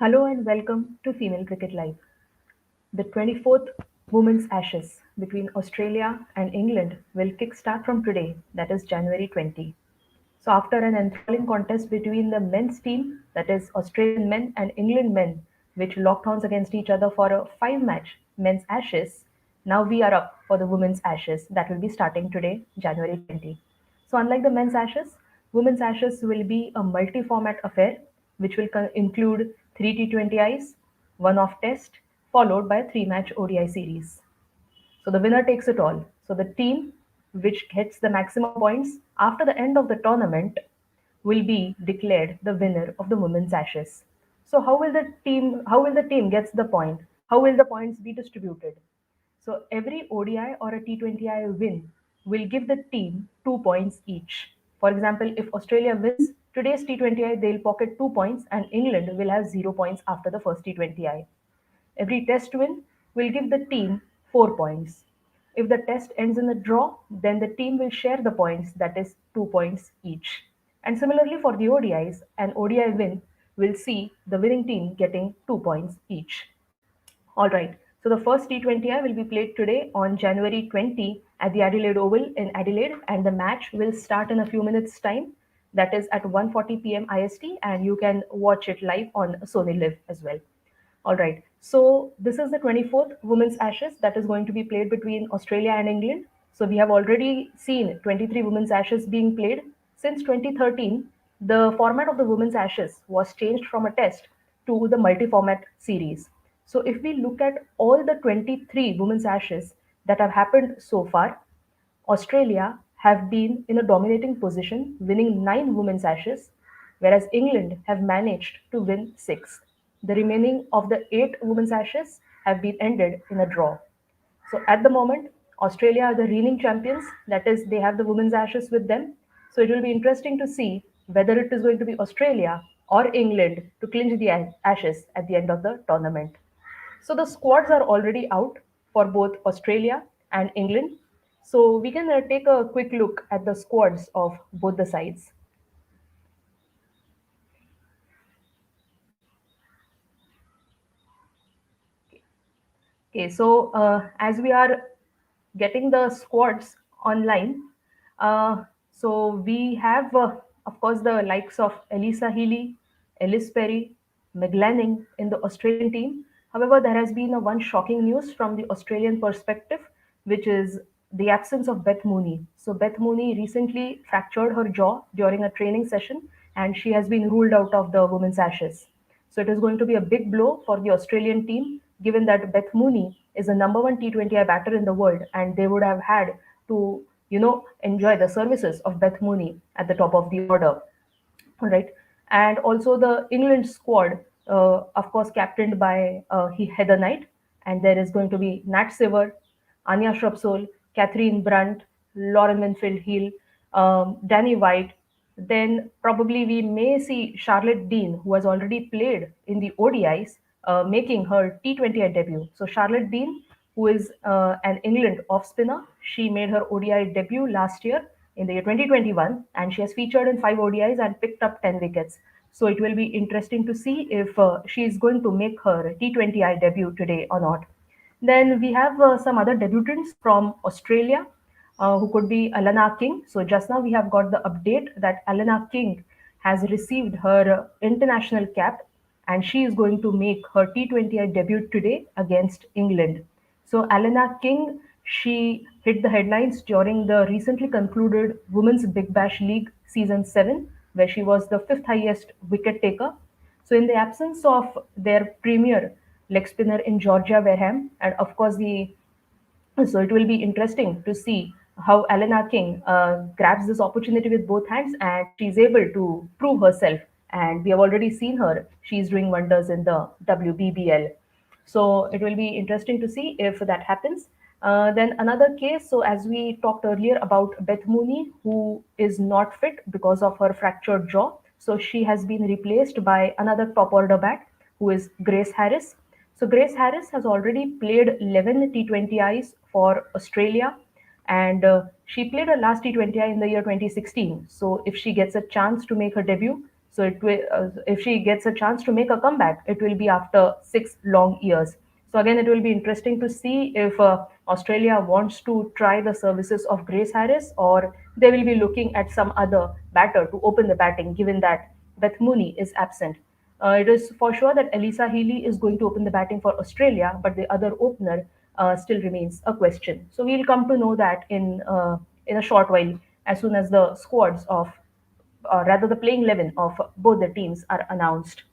Hello and welcome to Female Cricket Live. The 24th Women's Ashes between Australia and England will kick-start from today, that is January 20. So, after an enthralling contest between the men's team, that is Australian men and England men, which locked horns against each other for a five-match men's Ashes, now we are up for the women's Ashes that will be starting today, January 20. So, unlike the men's Ashes, women's Ashes will be a multi format affair which will include three T20Is, one off test, followed by a three-match ODI series. So the winner takes it all. So the team which gets the maximum points after the end of the tournament will be declared the winner of the women's ashes. So how will the team gets the point? How will the points be distributed? So every ODI or a T20I win will give the team 2 points each. For example, if Australia wins today's T20I, they'll pocket 2 points and England will have 0 points after the first T20I. Every test win will give the team 4 points. If the test ends in a draw, then the team will share the points, that is 2 points each. And similarly for the ODIs, an ODI win will see the winning team getting 2 points each. All right. So the first T20I will be played today on January 20 at the Adelaide Oval in Adelaide, and the match will start in a few minutes' time. That is at 1:40 p.m. IST, and you can watch it live on Sony Live as well. All right. So this is the 24th Women's Ashes that is going to be played between Australia and England. So we have already seen 23 Women's Ashes being played. Since 2013, the format of the Women's Ashes was changed from a test to the multi-format series. So if we look at all the 23 Women's Ashes that have happened so far, Australia have been in a dominating position, winning 9 women's ashes, whereas England have managed to win 6. The remaining of the 8 women's ashes have been ended in a draw. So at the moment, Australia are the reigning champions. That is, they have the women's ashes with them. So it will be interesting to see whether it is going to be Australia or England to clinch the ashes at the end of the tournament. So the squads are already out for both Australia and England. So we can take a quick look at the squads of both the sides. Okay, so as we are getting the squads online, so we have, of course, the likes of Elisa Healy, Elise Perry, McGlanning in the Australian team. However, there has been a one shocking news from the Australian perspective, which is the absence of Beth Mooney. So Beth Mooney recently fractured her jaw during a training session, and she has been ruled out of the women's ashes. So it is going to be a big blow for the Australian team, given that Beth Mooney is the number one T20I batter in the world, and they would have had to, enjoy the services of Beth Mooney at the top of the order. All right. And also the England squad, of course, captained by Heather Knight. And there is going to be Nat Siver, Anya Shrubsole, Catherine Brunt, Lauren Winfield Hill, Danny White. Then probably we may see Charlotte Dean, who has already played in the ODIs, making her T20I debut. So Charlotte Dean, who is an England off spinner, she made her ODI debut last year in the year 2021, and she has featured in 5 ODIs and picked up 10 wickets. So it will be interesting to see if she is going to make her T20I debut today or not. Then we have some other debutants from Australia, who could be Elena King. So just now we have got the update that Elena King has received her international cap, and she is going to make her T20I debut today against England. So Elena King, she hit the headlines during the recently concluded Women's Big Bash League Season 7, where she was the fifth highest wicket taker. So in the absence of their premier leg spinner in Georgia Wareham, and of course the so it will be interesting to see how Elena King grabs this opportunity with both hands, and she's able to prove herself. And we have already seen her; she's doing wonders in the WBBL. So it will be interesting to see if that happens. Then another case. So as we talked earlier about Beth Mooney, who is not fit because of her fractured jaw, so she has been replaced by another top order bat, who is Grace Harris. So Grace Harris has already played 11 T20Is for Australia, and she played her last T20I in the year 2016. So if she gets a chance to make her debut, So if she gets a chance to make a comeback, it will be after 6 long years. So again, it will be interesting to see if Australia wants to try the services of Grace Harris, or they will be looking at some other batter to open the batting, given that Beth Mooney is absent. It is for sure that Elisa Healy is going to open the batting for Australia, but the other opener still remains a question. So we'll come to know that in a short while, as soon as the squads of, or rather the playing 11 of both the teams are announced.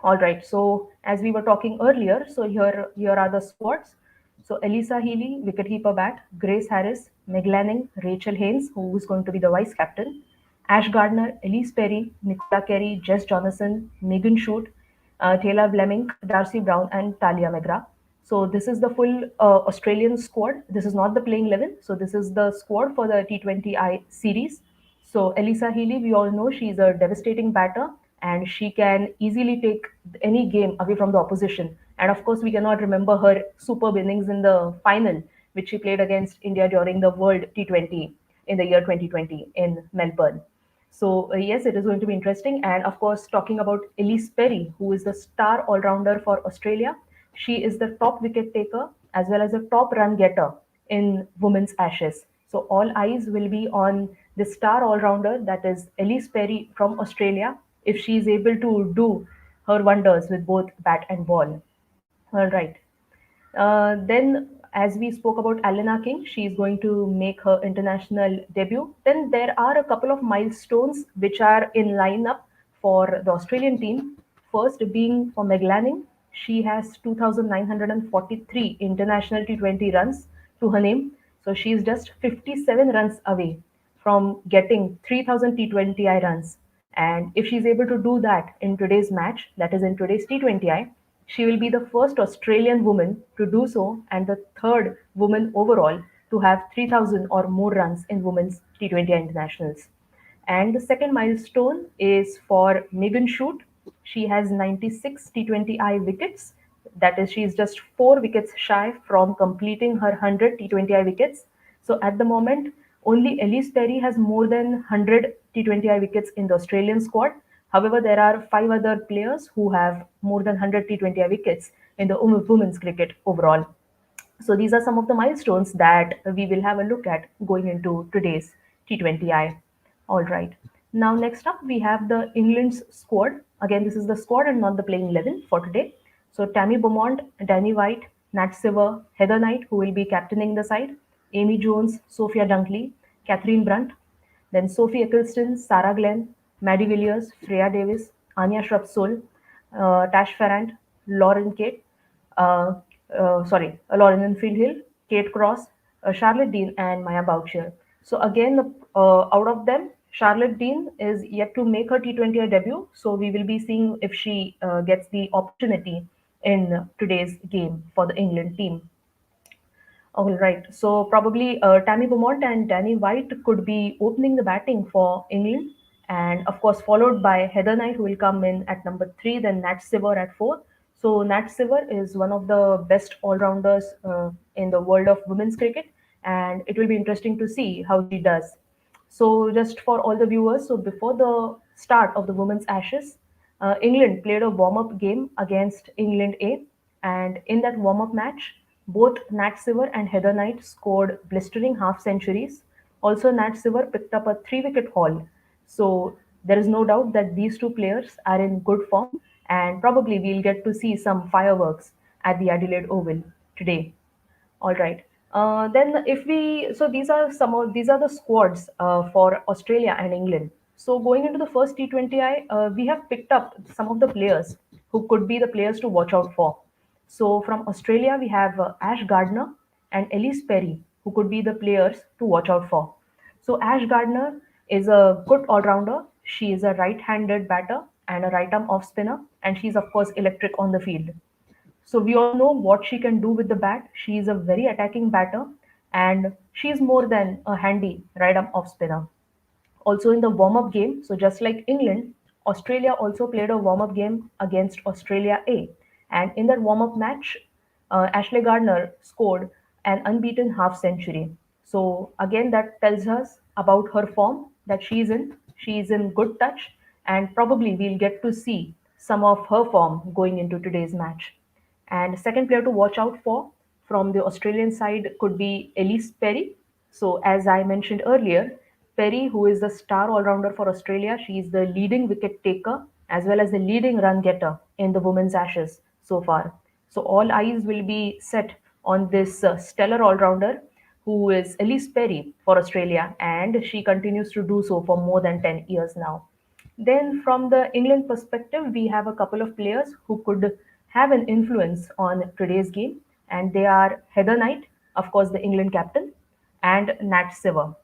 All right. So as we were talking earlier, so here are the squads. So Elisa Healy, wicketkeeper bat, Grace Harris, Meg Lanning, Rachel Haynes, who is going to be the vice captain, Ash Gardner, Elise Perry, Nicola Carey, Jess Jonathan, Megan Shute, Taylor Fleming, Darcy Brown, and Talia McGrath. So this is the full Australian squad. This is not the playing 11. So this is the squad for the T20I series. So Elisa Healy, we all know she's a devastating batter and she can easily take any game away from the opposition. And of course, we cannot remember her superb innings in the final, which she played against India during the World T20 in the year 2020 in Melbourne. So yes, it is going to be interesting. And of course, talking about Elise Perry, who is the star all-rounder for Australia, she is the top wicket taker as well as a top run getter in women's Ashes. So all eyes will be on the star all-rounder, that is Elise Perry from Australia, if she is able to do her wonders with both bat and ball. All right. Then, as we spoke about Elena King, she is going to make her international debut. Then there are a couple of milestones which are in lineup for the Australian team. First being for Meg Lanning, she has 2,943 international T20 runs to her name. So she is just 57 runs away from getting 3,000 T20I runs. And if she's able to do that in today's match, that is in today's T20I, she will be the first Australian woman to do so and the third woman overall to have 3,000 or more runs in women's T20I internationals. And the second milestone is for Megan Shute. She has 96 T20I wickets. That is, she is just 4 wickets shy from completing her 100 T20I wickets. So at the moment, only Elise Perry has more than 100 T20I wickets in the Australian squad. However, there are 5 other players who have more than 100 T20I wickets in the women's cricket overall. So these are some of the milestones that we will have a look at going into today's T20I. All right. Now next up we have the England's squad. Again, this is the squad and not the playing 11 for today. So Tammy Beaumont, Danny White, Nat Siver, Heather Knight, who will be captaining the side, Amy Jones, Sophia Dunkley, Catherine Brunt, then Sophie Eccleston, Sarah Glenn, Maddie Villiers, Freya Davis, Anya Shrubsole, Tash Farrant, Lauren Kate, uh, Lauren Enfield Hill, Kate Cross, Charlotte Dean, and Maya Boucher. So again, out of them, Charlotte Dean is yet to make her T20 debut. So we will be seeing if she gets the opportunity in today's game for the England team. All right. So probably Tammy Beaumont and Danny White could be opening the batting for England, and of course followed by Heather Knight, who will come in at number three. Then Nat Siver at four. So Nat Siver is one of the best all-rounders in the world of women's cricket, and it will be interesting to see how she does. So, just for all the viewers, so before the start of the Women's Ashes, England played a warm up game against England A. And in that warm up match, both Nat Siver and Heather Knight scored blistering half centuries. Also, Nat Siver picked up a 3 wicket haul. So, there is no doubt that these two players are in good form, and probably we'll get to see some fireworks at the Adelaide Oval today. All right. Then if we, so these are the squads for Australia and England. So going into the first T20I, we have picked up some of the players who could be the players to watch out for. So from Australia, we have Ash Gardner and Elise Perry, who could be the players to watch out for. So Ash Gardner is a good all-rounder. She is a right-handed batter and a right-arm off-spinner, and she's of course electric on the field. So we all know what she can do with the bat. She is a very attacking batter and she is more than a handy right arm off spinner. Also in the warm up game, so just like England, Australia also played a warm up game against Australia A. And in that warm up match, Ashley Gardner scored an unbeaten half century. So again, that tells us about her form that she is in. She is in good touch and probably we'll get to see some of her form going into today's match. And second player to watch out for from the Australian side could be Elise Perry. So, as I mentioned earlier, Perry, who is the star all rounder for Australia, she is the leading wicket taker as well as the leading run getter in the women's Ashes so far. So, all eyes will be set on this stellar all rounder who is Elise Perry for Australia, and she continues to do so for more than 10 years now. Then, from the England perspective, we have a couple of players who could have an influence on today's game, and they are Heather Knight, of course, the England captain, and Nat Siver.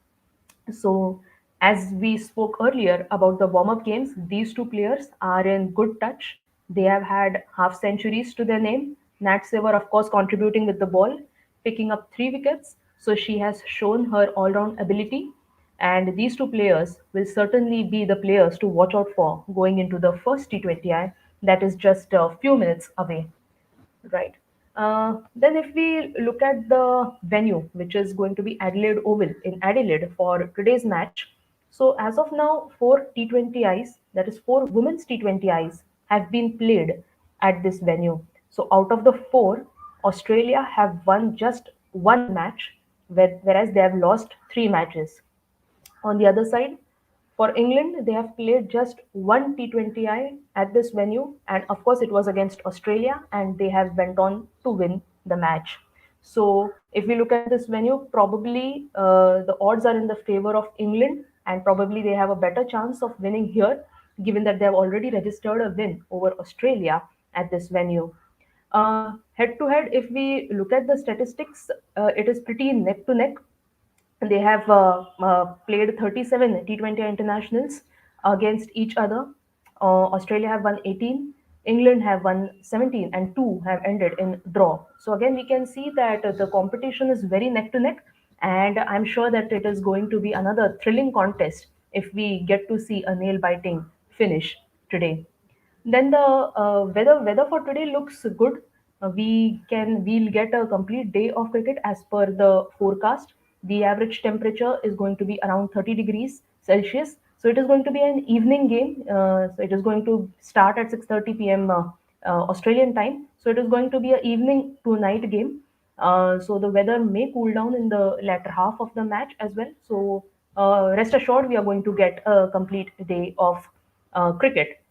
So, as we spoke earlier about the warm up games, these two players are in good touch. They have had half centuries to their name. Nat Sever, of course, contributing with the ball, picking up 3 wickets. So, she has shown her all round ability. And these two players will certainly be the players to watch out for going into the first T20I that is just a few minutes away. Right. Then, if we look at the venue, which is going to be Adelaide Oval in Adelaide for today's match. So, as of now, 4 T20Is, that is 4 women's T20Is, have been played at this venue. So, out of the 4, Australia have won just one match, whereas they have lost 3 matches. On the other side, for England, they have played just one T20I at this venue, and of course, it was against Australia, and they have went on to win the match. So, if we look at this venue, probably the odds are in the favor of England, and probably they have a better chance of winning here, given that they have already registered a win over Australia at this venue. Head to head, if we look at the statistics, it is pretty neck to neck. They have played 37 T20 internationals against each other. Australia have won 18, England have won 17, and two have ended in draw. So again, we can see that the competition is very neck to neck, and I'm sure that it is going to be another thrilling contest if we get to see a nail biting finish today. Then the weather for today looks good. We'll get a complete day of cricket as per the forecast. The average temperature is going to be around 30 degrees Celsius. So it is going to be an evening game. So it is going to start at 6:30 p.m. Australian time. So it is going to be an evening to night game. So the weather may cool down in the latter half of the match as well. So rest assured, we are going to get a complete day of cricket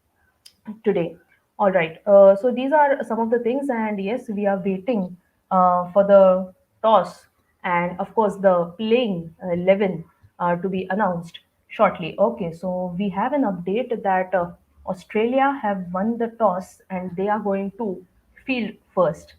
today. All right. So these are some of the things, and yes, we are waiting for the toss and, of course, the playing 11 to be announced shortly. Okay. So we have an update that Australia have won the toss and they are going to field first.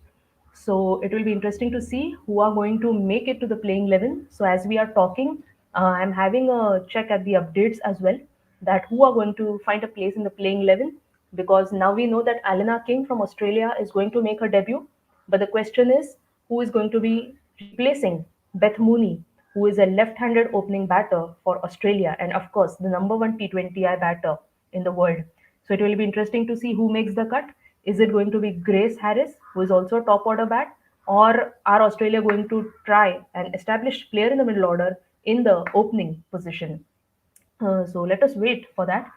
So it will be interesting to see who are going to make it to the playing 11. So as we are talking, I'm having a check at the updates as well that who are going to find a place in the playing 11, because now we know that Elena King from Australia is going to make her debut. But the question is who is going to be replacing Beth Mooney, who is a left-handed opening batter for Australia and of course the number one T20I batter in the world. So it will be interesting to see who makes the cut. Is it going to be Grace Harris, who is also a top order bat, or are Australia going to try an established player in the middle order in the opening position? So let us wait for that.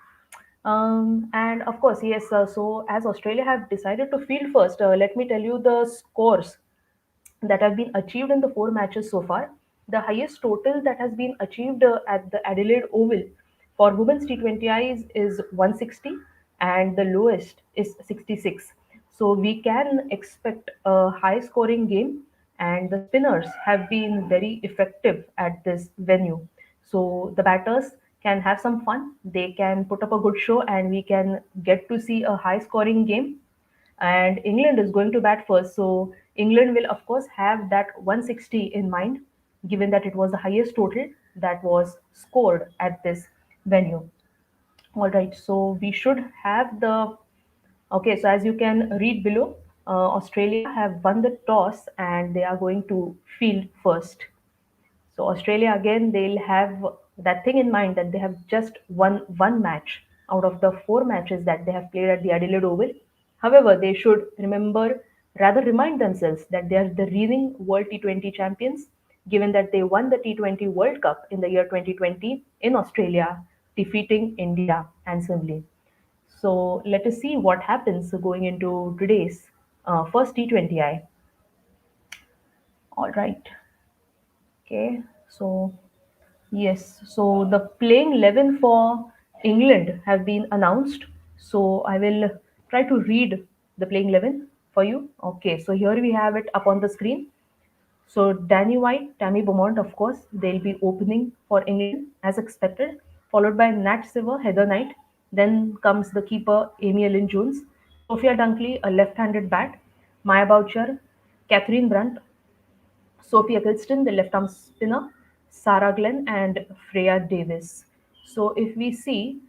And of course, yes. So as Australia have decided to field first, let me tell you the scores that have been achieved in the 4 matches so far. The highest total that has been achieved at the Adelaide Oval for women's T20Is is 160, and the lowest is 66. So we can expect a high scoring game, and the spinners have been very effective at this venue. So the batters can have some fun, they can put up a good show, and we can get to see a high scoring game. And England is going to bat first. So England will, of course, have that 160 in mind, given that it was the highest total that was scored at this venue. All right, so we should have the. Okay, so as you can read below, Australia have won the toss and they are going to field first. So Australia again, they'll have that thing in mind that they have just won one match out of the 4 matches that they have played at the Adelaide Oval. However, they should remember, rather remind themselves that they are the reigning World T20 champions, given that they won the T20 World Cup in the year 2020 in Australia. defeating India handsomely. So let us see what happens going into today's first T20I. All right. Okay. So yes. So the playing 11 for England have been announced. So I will try to read the playing 11 for you. Okay. So here we have it up on the screen. So Danny White, Tammy Beaumont, of course, they'll be opening for England as expected, followed by Nat Silver, Heather Knight. Then comes the keeper Amy Ellen Jones, Sophia Dunkley, a left-handed bat, Maya Boucher, Catherine Brunt, Sophie Eccleston, the left arm spinner, Sarah Glenn, and Freya Davis. So if we see,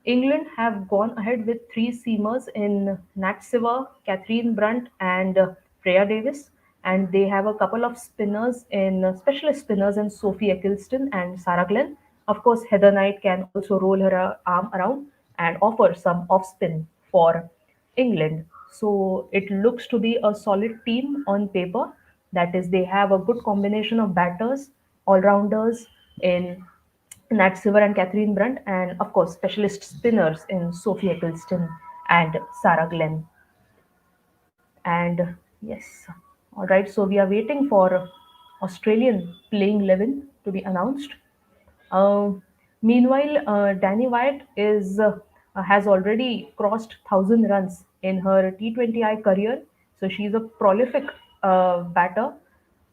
England have gone ahead with three seamers in Nat Siver, Catherine Brunt, and Freya Davis, and they have a couple of spinners in specialist spinners in Sophie Eccleston and Sarah Glenn. Of course, Heather Knight can also roll her arm around and offer some off spin for England. So it looks to be a solid team on paper. That is, they have a good combination of batters, all rounders in Nat Silver and Catherine Brunt, and of course, specialist spinners in Sophie Eccleston and Sarah Glenn. And yes, all right, so we are waiting for Australian playing 11 to be announced. Uh, Meanwhile, Danny White has already crossed 1,000 runs in her T20I career, so she's a prolific batter.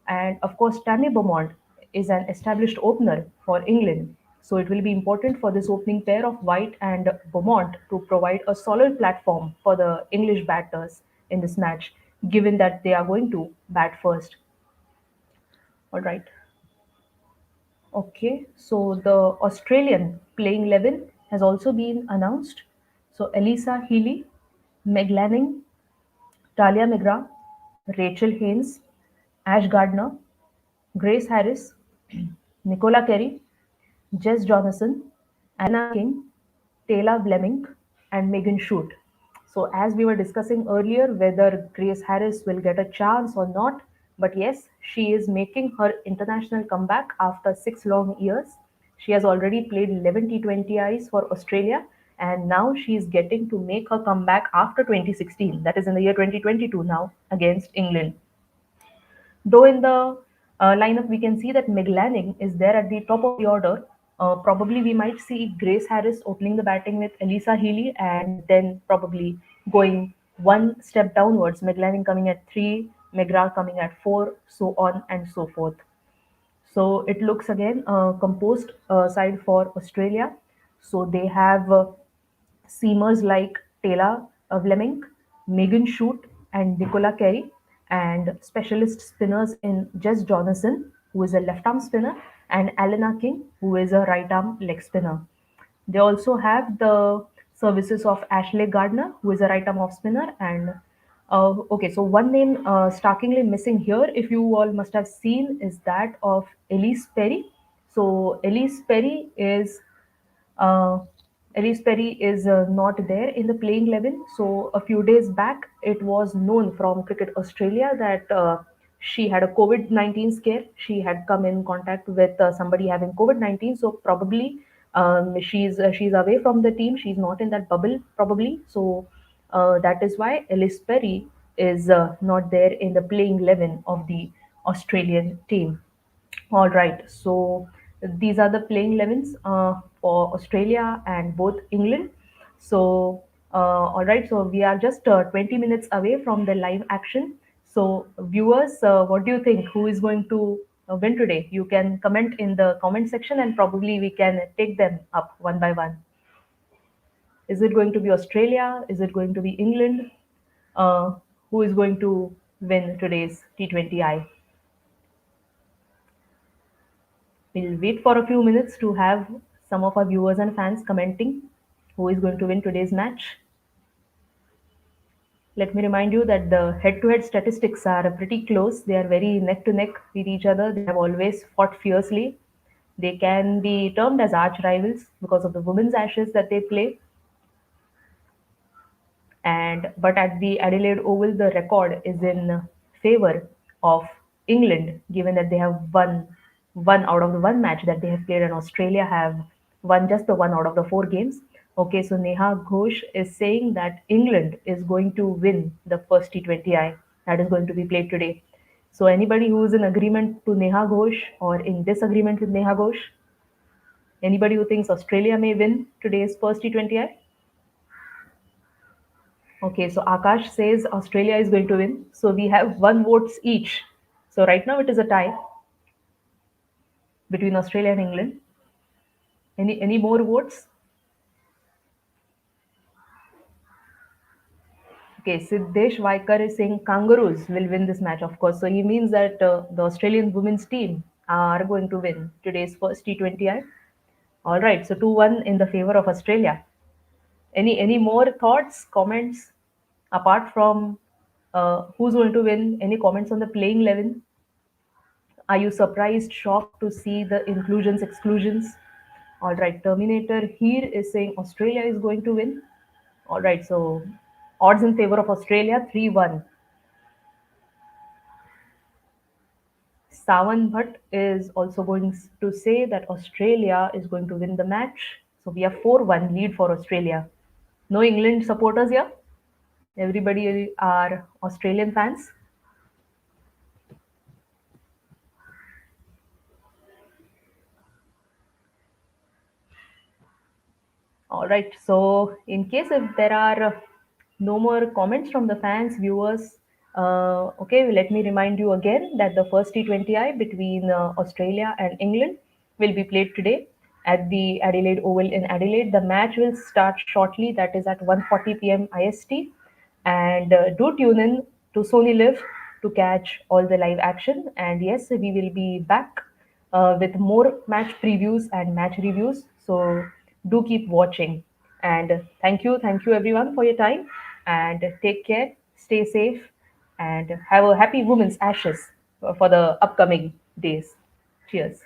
And of course, Tammy Beaumont is an established opener for England. So it will be important for this opening pair of White and Beaumont to provide a solid platform for the English batters in this match, given that they are going to bat first. All right. Okay, so the Australian playing 11 has also been announced. So Elisa Healy, Meg Lanning, Talia McGrath, Rachel Haynes, Ash Gardner, Grace Harris, Nicola Carey, Jess Jonathan, Elena King, Taylor Fleming, and Megan Shute. So, as we were discussing earlier, whether Grace Harris will get a chance or not, but yes, she is making her international comeback after 6 long years. She has already played 11 T20Is for Australia, and now she is getting to make her comeback after 2016, that is in the year 2022 now, against England. Though in the lineup, we can see that Meg Lanning is there at the top of the order. Probably we might see Grace Harris opening the batting with Elisa Healy and then probably going one step downwards. Meg Lanning coming at three, McGrath coming at four, so on and so forth. So it looks again composed side for Australia. So they have seamers like Taylor Fleming, Megan Shute, and Nicola Carey, and specialist spinners in Jess Jonathan, who is a left arm spinner, and Elena King, who is a right arm leg spinner. They also have the services of Ashley Gardner, who is a right arm off spinner, and okay, so one name starkly missing here, if you all must have seen, is that of Elise Perry. So Elise Perry is uh, Elise Perry is not there in the playing 11. So a few days back, it was known from Cricket Australia that she had a COVID-19 scare. She had come in contact with somebody having COVID-19. So probably she's away from the team. She's not in that bubble probably. So that is why Elise Perry is not there in the playing 11 of the Australian team. All right, so these are the playing 11s for Australia and both England. So, all right, so we are just 20 minutes away from the live action. So, viewers, what do you think? Who is going to win today? You can comment in the comment section and probably we can take them up one by one. Is it going to be Australia? Is it going to be England? Uh, who is going to win today's T20I? We'll wait for a few minutes to have some of our viewers and fans commenting who is going to win today's match. Let me remind you that the head to head statistics are pretty close. They are very neck to neck with each other. They have always fought fiercely. They can be termed as arch rivals because of the women's ashes that they play. And but at the Adelaide Oval, the record is in favor of England, given that they have won one out of the one match that they have played, and Australia have One, just the one out of the four games. Okay, so Neha Ghosh is saying that England is going to win the first T20I that is going to be played today. So anybody who is in agreement to Neha Ghosh or in disagreement with Neha Ghosh? Anybody who thinks Australia may win today's first T20I? Okay, so Akash says Australia is going to win. So we have one votes each. So right now it is a tie between Australia and England. Any more votes? Okay, Siddesh Vaikar is saying Kangaroos will win this match, of course. So he means that the Australian women's team are going to win today's first T20I. All right, so 2-1 in the favor of Australia. Any more thoughts, comments apart from who's going to win? Any comments on the playing 11? Are you surprised, shocked to see the inclusions, exclusions? All right, Terminator here is saying Australia is going to win. All right, so odds in favor of Australia 3-1. Sawan Bhatt is also going to say that Australia is going to win the match. So we have 4-1 lead for Australia. No England supporters here. Everybody are Australian fans. All right. So, in case if there are no more comments from the fans, viewers, okay, let me remind you again that the first T20I between Australia and England will be played today at the Adelaide Oval in Adelaide. The match will start shortly, that is at 1:40 p.m. IST. And do tune in to Sony Live to catch all the live action. And yes, we will be back with more match previews and match reviews. So do keep watching. And thank you everyone for your time. And take care, stay safe, and have a happy Women's Ashes for the upcoming days. Cheers.